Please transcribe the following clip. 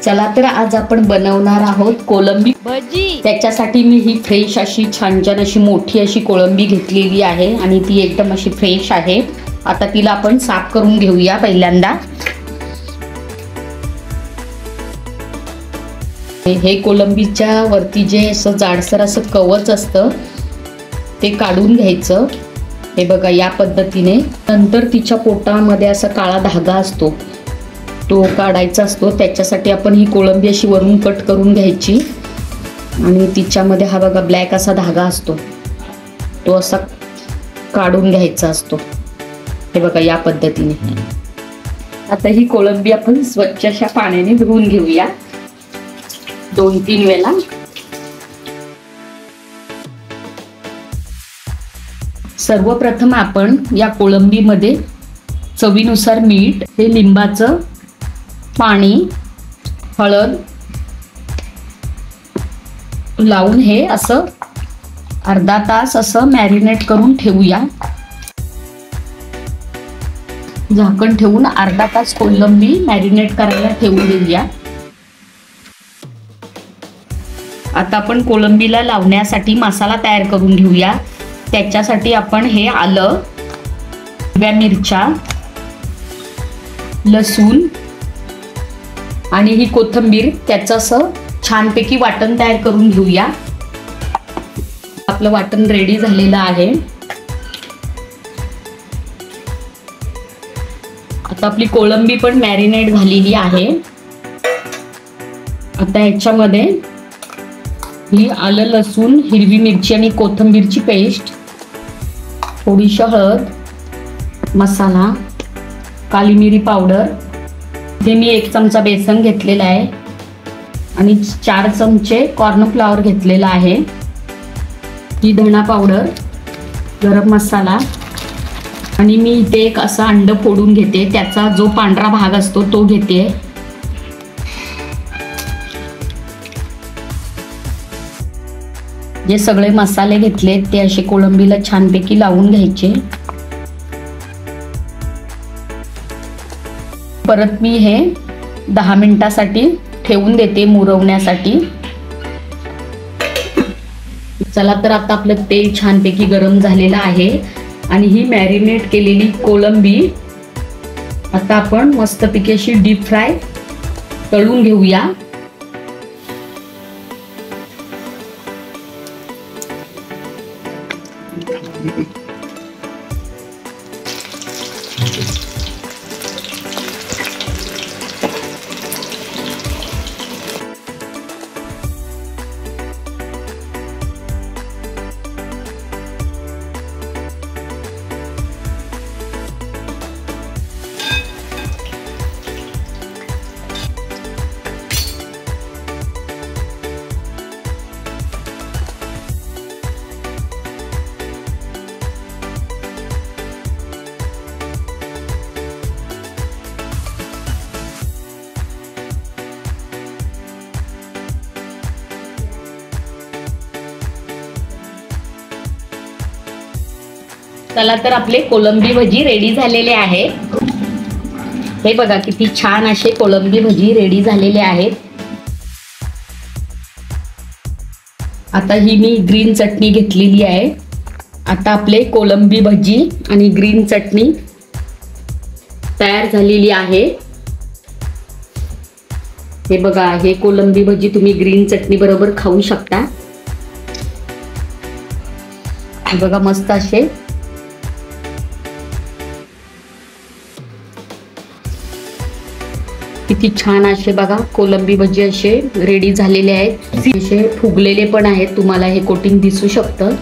चला तर आज आपण बनवणार आहोत कोळंबी भजी। त्याच्यासाठी मी ही फ्रेश अशी छान अशी मोठी अशी कोळंबी घेतलेली आहे आणि ती एकदम अशी फ्रेश आहे। आता तिला आपण साफ करून घेऊया पहिल्यांदा। हे कोळंबीच्या वरती जे असं जाडसर असं कवच असतं ते काढून घ्यायचं। हे बघा या पद्धतीने। नंतर तिच्या पोटामध्ये असा काळा धागा असतो तो काढायचा असतो। त्याच्यासाठी आपण ही कोळंबी अशी वरून कट करून घ्यायची आणि तिच्यामध्ये हा बघा ब्लॅक असा धागा असतो तो असा काढून घ्यायचा असतो। हे बघा या पद्धतीने। आता ही कोळंबी आपण स्वच्छ अशा पाण्याने धुवून घेऊया 2-3 वेळा। सर्वप्रथम आपण या कोळंबीमध्ये चवीनुसार मीठ, हे लिंबाचं पाणी, हळद लावून हे असं अर्धा तास असं मॅरिनेट करून ठेवूया। झाकण ठेवून अर्धा तास कोळंबी मॅरिनेट करायला ठेवून देऊया। आता आपण कोळंबीला लावण्यासाठी मसाला तयार करून घेऊया। त्याच्यासाठी आपण हे आलं, हिरव्या मिरच्या, लसूण आणि ही कोथिंबीर त्याचं असं छानपैकी वाटण तयार करून घेऊया। आपलं वाटण रेडी झालेलं आहे। आता आपली कोळंबी पण मॅरिनेट झालेली आहे। आता याच्यामध्ये ही आलं, लसूण, हिरवी मिरची आणि कोथिंबीरची पेस्ट, थोडीशी हळद, मसाला, काली मिरी पावडर, हे मी 1 चमचा बेसन घेतलेला आहे आणि 4 चमचे कॉर्नफ्लॉवर घेतलेला आहे। ही धना पावडर, गरम मसाला आणि मी इथे एक असा अंड फोडून घेते, त्याचा जो पांढरा भाग असतो तो घेते। जे सगळे मसाले घेतले ते असे कोळंबीला छानपैकी लावून घ्यायचे। परत मी हे 10 मिनिटासाठी ठेवून देते मुरवण्यासाठी। चला तर आता आपलं तेल छानपैकी गरम झालेलं आहे आणि ही मॅरिनेट केलेली कोळंबी आता आपण मस्तपैकी अशी डीप फ्राय तळून घेऊया। चला तर आपले कोळंबी भजी रेडी झालेले आहे। हे बघा किती छान असे कोळंबी भजी रेडी झालेले आहेत। आता ही मी ग्रीन चटणी घेतलेली आहे। आता आपले कोळंबी भजी आणि ग्रीन चटणी तयार झालेली आहे। हे बघा हे कोळंबी भजी तुम्ही ग्रीन चटणी बरोबर खाऊ शकता। हे बघा मस्त असे किती छान असे बघा कोळंबी भजी असे रेडी झालेले आहेत। असे फुगलेले पण आहेत, तुम्हाला हे कोटिंग दिसू शकतं।